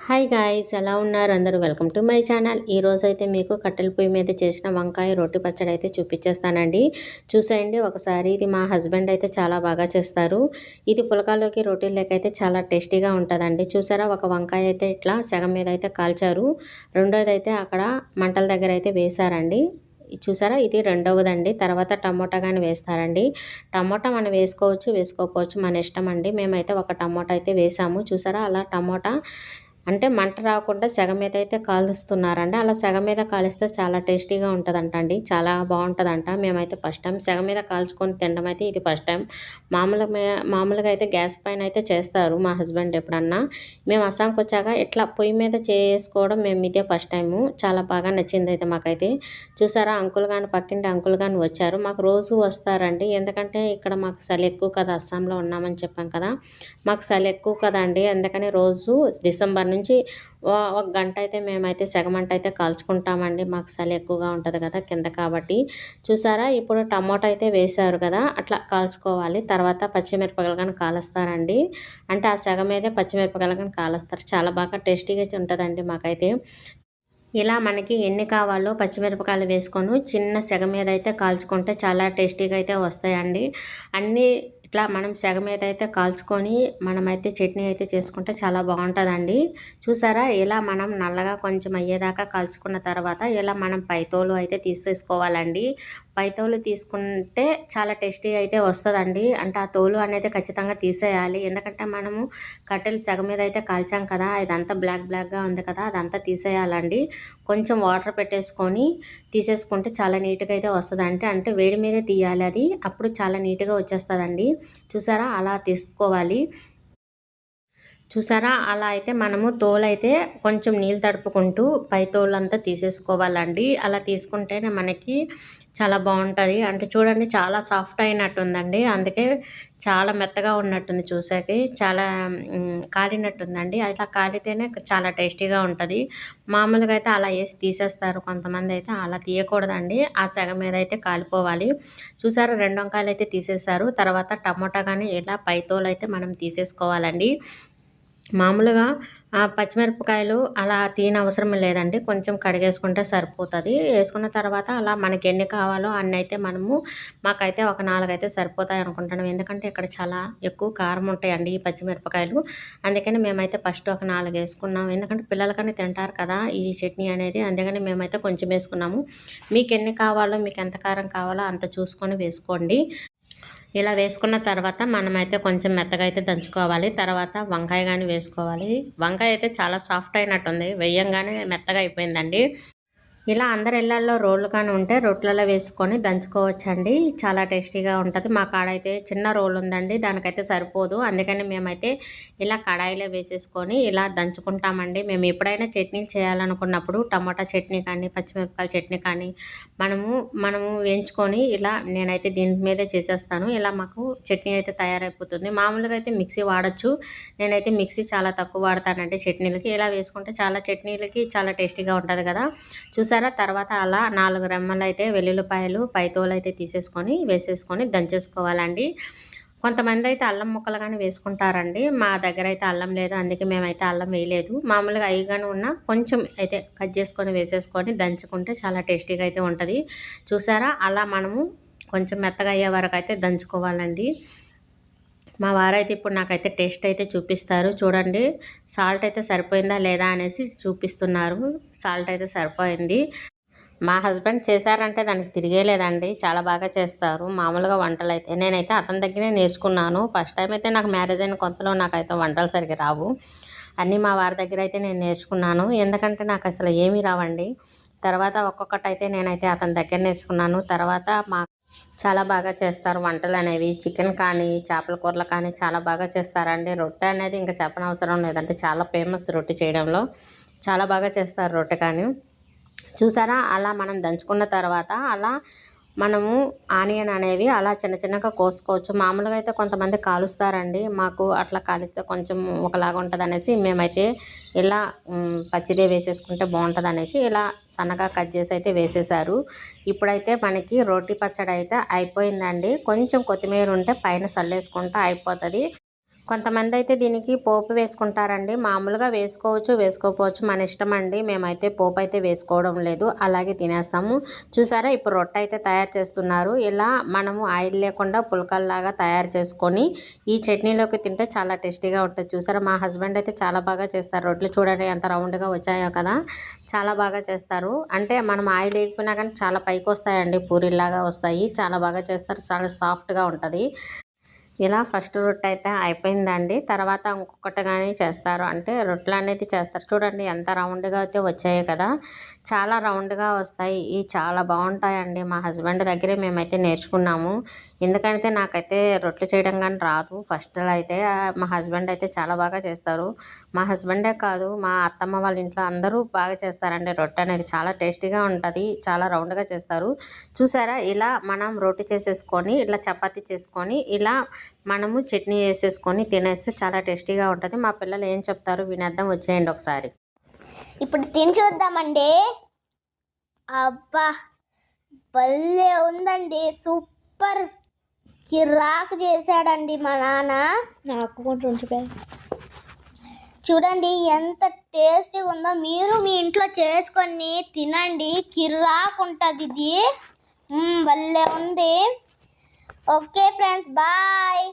Hi guys, ఎలా ఉన్నారు అందరూ? Welcome to my channel. ఈరోజైతే మీకు కట్టెల పొయ్యి మీద చేసిన వంకాయ రోటి పచ్చడి అయితే చూపించేస్తానండి. చూసేయండి ఒకసారి. ఇది మా హస్బెండ్ అయితే చాలా బాగా చేస్తారు. ఇది పులకాలోకి రోటీల్లోకి అయితే చాలా టేస్టీగా ఉంటుందండి. చూసారా, ఒక వంకాయ అయితే ఇట్లా సగం మీద అయితే కాల్చారు. రెండోది అయితే అక్కడ మంటల దగ్గర అయితే వేశారండి. చూసారా, ఇది రెండవదండి. తర్వాత టమోటా కానీ వేస్తారండి. టమోటా మనం వేసుకోవచ్చు, వేసుకోకపోవచ్చు, మన ఇష్టం అండి. మేమైతే ఒక టమోటా అయితే వేసాము. చూసారా, అలా టమోటా అంటే మంట రాకుండా సెగ మీద అయితే కాలుస్తున్నారండి. అలా సెగ మీద కాలిస్తే చాలా టేస్టీగా ఉంటుందంట అండి. చాలా బాగుంటుందంట. మేమైతే ఫస్ట్ టైం సెగ మీద కాల్చుకొని తినడం అయితే ఇది ఫస్ట్ టైం. మామూలుగా అయితే గ్యాస్ పైన అయితే చేస్తారు మా హస్బెండ్ ఎప్పుడన్నా. మేము అస్సాంకి వచ్చాక ఇట్లా పొయ్యి మీద చేసుకోవడం మేము ఇదే ఫస్ట్ టైము. చాలా బాగా నచ్చింది అయితే మాకైతే. చూసారా, అంకుల్ కానీ పక్కింటి అంకుల్ కానీ వచ్చారు. మాకు రోజు వస్తారండి. ఎందుకంటే ఇక్కడ మాకు చలి ఎక్కువ కదా, అస్సాంలో ఉన్నామని చెప్పాం కదా. మాకు చలి ఎక్కువ కదండి. అందుకని రోజు డిసెంబర్ నుంచి ఒక గంట అయితే మేమైతే సెగమంట అయితే కాల్చుకుంటామండి. మాకు చలి ఎక్కువగా ఉంటుంది కదా కింద కాబట్టి. చూసారా, ఇప్పుడు టమోటా అయితే వేశారు కదా, అట్లా కాల్చుకోవాలి. తర్వాత పచ్చిమిరపకాయలు కానీ కాలుస్తారండి. అంటే ఆ సెగ మీదే పచ్చిమిరపకాయలు కానీ కాలుస్తారు. చాలా బాగా టేస్టీగా ఉంటుందండి మాకైతే. ఇలా మనకి ఎన్ని కావాలో పచ్చిమిరపకాయలు వేసుకొని చిన్న సెగ మీద అయితే కాల్చుకుంటే చాలా టేస్టీగా అయితే వస్తాయండి. అన్నీ ఇట్లా మనం సెగ మీద అయితే కాల్చుకొని మనమైతే చట్నీ అయితే చేసుకుంటే చాలా బాగుంటుందండి. చూసారా, ఇలా మనం నల్లగా కొంచెం అయ్యేదాకా కాల్చుకున్న తర్వాత ఇలా మనం పైతోలు అయితే తీసేసుకోవాలండి. పైతోలు తీసుకుంటే చాలా టేస్టీ అయితే వస్తుందండి. అంటే ఆ తోలు అనేది ఖచ్చితంగా తీసేయాలి. ఎందుకంటే మనము కట్టెలు సెగ మీద అయితే కాల్చాం కదా, ఇదంతా బ్లాక్గా ఉంది కదా, అదంతా తీసేయాలండి. కొంచెం వాటర్ పెట్టేసుకొని తీసేసుకుంటే చాలా నీట్గా అయితే వస్తుంది. అంటే వేడి మీదే తీయాలి అది, అప్పుడు చాలా నీట్గా వచ్చేస్తుందండి. చూసారా, అలా తీసుకోవాలి. చూసారా, అలా అయితే మనము తోలైతే కొంచెం నీళ్ళు తడుపుకుంటూ పై తోలంతా తీసేసుకోవాలండి. అలా తీసుకుంటేనే మనకి చాలా బాగుంటుంది. అంటే చూడండి, చాలా సాఫ్ట్ అయినట్టుందండి. అందుకే చాలా మెత్తగా ఉన్నట్టుంది. చూసాకి చాలా కాలినట్టుందండి. అట్లా కాలితేనే చాలా టేస్టీగా ఉంటుంది. మామూలుగా అయితే అలా వేసి తీసేస్తారు కొంతమంది. అయితే అలా తీయకూడదండి. ఆ సెగ మీద అయితే కాలిపోవాలి. చూసారా, 2 వంకాయలు అయితే తీసేశారు. తర్వాత టమోటా కానీ ఇలా పైతోలు అయితే మనం తీసేసుకోవాలండి. మామూలుగా పచ్చిమిరపకాయలు అలా తీయనవసరం లేదండి. కొంచెం కడిగేసుకుంటే సరిపోతుంది. వేసుకున్న తర్వాత అలా మనకి ఎన్ని కావాలో అన్ని అయితే మాకైతే ఒక 4 అయితే సరిపోతాయి అనుకుంటున్నాం. ఎందుకంటే ఇక్కడ చాలా ఎక్కువ కారం ఉంటాయండి ఈ పచ్చిమిరపకాయలు. అందుకని మేమైతే ఫస్ట్ ఒక 4 వేసుకున్నాం. ఎందుకంటే పిల్లలకని తింటారు కదా ఈ చట్నీ అనేది. అందుకని మేమైతే కొంచెం వేసుకున్నాము. మీకు ఎన్ని కావాలో, మీకు ఎంత కారం కావాలో అంత చూసుకొని వేసుకోండి. ఇలా వేసుకున్న తర్వాత మనమైతే కొంచెం మెత్తగా అయితే దంచుకోవాలి. తర్వాత వంకాయ కానీ వేసుకోవాలి. వంకాయ అయితే చాలా సాఫ్ట్ అయినట్టుంది, వేయంగానే మెత్తగా అయిపోయిందండి. ఇలా అందరి ఇళ్ళల్లో రోళ్ళు కానీ ఉంటే రోట్లలో వేసుకొని దంచుకోవచ్చండి. చాలా టేస్టీగా ఉంటుంది. మా కాడైతే చిన్న రోల్ ఉందండి, దానికైతే సరిపోదు. అందుకని మేమైతే ఇలా కడాయిలో వేసేసుకొని ఇలా దంచుకుంటామండి. మేము ఎప్పుడైనా చట్నీలు చేయాలనుకున్నప్పుడు టమాటా చట్నీ కానీ పచ్చిమిరపకాయల చట్నీ కానీ మనము వేయించుకొని ఇలా నేనైతే దీని మీదే చేసేస్తాను. ఇలా మాకు చట్నీ అయితే తయారైపోతుంది. మామూలుగా అయితే మిక్సీ వాడచ్చు. నేనైతే మిక్సీ చాలా తక్కువ వాడతానండి చట్నీలకి. ఇలా వేసుకుంటే చాలా చట్నీలకి చాలా టేస్టీగా ఉంటుంది కదా. చూసారా, తర్వాత అలా 4 రెమ్మలు అయితే వెల్లుల్లిపాయలు పైతోలు అయితే తీసేసుకొని వేసేసుకొని దంచేసుకోవాలండి. కొంతమంది అయితే అల్లం ముక్కలు కానీ వేసుకుంటారండి. మా దగ్గర అయితే అల్లం లేదు, అందుకే మేమైతే అల్లం వేయలేదు. మామూలుగా అవి కానీ ఉన్న కొంచెం అయితే కట్ చేసుకొని వేసేసుకొని దంచుకుంటే చాలా టేస్టీగా అయితే ఉంటుంది. చూసారా, అలా మనము కొంచెం మెత్తగా అయ్యే వరకు అయితే దంచుకోవాలండి. మా వారైతే ఇప్పుడు నాకైతే టేస్ట్ అయితే చూపిస్తారు. చూడండి, సాల్ట్ అయితే సరిపోయిందా లేదా అనేసి చూపిస్తున్నారు. సాల్ట్ అయితే సరిపోయింది. మా హస్బెండ్ చేశారంటే దానికి తిరిగేలేదండి. చాలా బాగా చేస్తారు మామూలుగా వంటలు అయితే. నేనైతే అతని దగ్గరే నేర్చుకున్నాను. ఫస్ట్ టైం అయితే నాకు మ్యారేజ్ అయిన కొత్తలో నాకైతే వంటలు సరిగ్గా రావు. అన్నీ మా వారి దగ్గర అయితే నేను నేర్చుకున్నాను. ఎందుకంటే నాకు అసలు ఏమీ రావండి. తర్వాత ఒక్కొక్కటైతే నేనైతే అతని దగ్గర నేర్చుకున్నాను. తర్వాత చాలా బాగా చేస్తారు వంటలు అనేవి. చికెన్ కానీ చేపల కూరలు కానీ చాలా బాగా చేస్తారండి. రొట్టె అనేది ఇంకా చెప్పనవసరం లేదంటే చాలా ఫేమస్ రొట్టె చేయడంలో. చాలా బాగా చేస్తారు రొట్టె కానీ. చూసారా, అలా మనం దంచుకున్న తర్వాత అలా మనము ఆనియన్ అనేవి అలా చిన్న చిన్నగా కోసుకోవచ్చు. మామూలుగా అయితే కొంతమంది కాలుస్తారండి. మాకు అట్లా కాలిస్తే కొంచెం ఒకలాగా ఉంటుంది అనేసి మేమైతే ఇలా పచ్చిదే వేసేసుకుంటే బాగుంటుంది అనేసి ఇలా సన్నగా కట్ చేసి అయితే వేసేసారు. ఇప్పుడైతే మనకి రోటి పచ్చడి అయితే అయిపోయిందండి. కొంచెం కొత్తిమీర ఉంటే పైన చల్లేసుకుంటే అయిపోతుంది. కొంతమంది అయితే దీనికి పోపు వేసుకుంటారండి. మామూలుగా వేసుకోవచ్చు, వేసుకోకపోవచ్చు, మన ఇష్టం అండి. మేమైతే పోపు అయితే వేసుకోవడం లేదు, అలాగే తినేస్తాము. చూసారా ఇప్పుడు రొట్టె అయితే తయారు చేస్తున్నారు. ఇలా మనము ఆయిల్ లేకుండా పుల్కల్లాగా తయారు చేసుకొని ఈ చట్నీలోకి తింటే చాలా టేస్టీగా ఉంటుంది. చూసారా మా హస్బెండ్ అయితే చాలా బాగా చేస్తారు. రొట్టెలు చూడండి ఎంత రౌండ్గా వచ్చాయో కదా, చాలా బాగా చేస్తారు. అంటే మనం ఆయిల్ వేయకపోయినా కానీ చాలా పైకి వస్తాయండి, పూరీలాగా వస్తాయి. చాలా బాగా చేస్తారు, చాలా సాఫ్ట్గా ఉంటుంది. ఇలా ఫస్ట్ రొట్టె అయితే అయిపోయిందండి. తర్వాత ఇంకొకటి కానీ చేస్తారు, అంటే రొట్టెలు అనేది చేస్తారు. చూడండి ఎంత రౌండ్గా అయితే వచ్చాయి కదా, చాలా రౌండ్గా వస్తాయి. ఇవి చాలా బాగుంటాయండి. మా హస్బెండ్ దగ్గరే మేమైతే నేర్చుకున్నాము. ఎందుకంటే నాకైతే రొట్టెలు చేయడం కానీ రాదు. ఫస్ట్లో అయితే మా హస్బెండ్ అయితే చాలా బాగా చేస్తారు. మా హస్బెండే కాదు, మా అత్తమ్మ వాళ్ళ ఇంట్లో అందరూ బాగా చేస్తారండి. రొట్టె అనేది చాలా టేస్టీగా ఉంటుంది, చాలా రౌండ్గా చేస్తారు. చూసారా ఇలా మనం రోటీ చేసేసుకొని ఇలా చపాతీ చేసుకొని ఇలా మనము చట్నీ వేసేసుకొని తినేస్తే చాలా టేస్టీగా ఉంటుంది. మా పిల్లలు ఏం చెప్తారు వినేద్దాం, వచ్చేయండి ఒకసారి. ఇప్పుడు తిని చూద్దామండి. అబ్బా భలే ఉందండి, సూపర్ కిరాక్ చేశాడండి మా నాన్న. నాకు కొంచెం చూడండి ఎంత టేస్టీగా ఉందో. మీరు మీ ఇంట్లో చేసుకొని తినండి, కిరాక్ ఉంటుంది ఇది. భలే ఉంది. Okay friends, bye.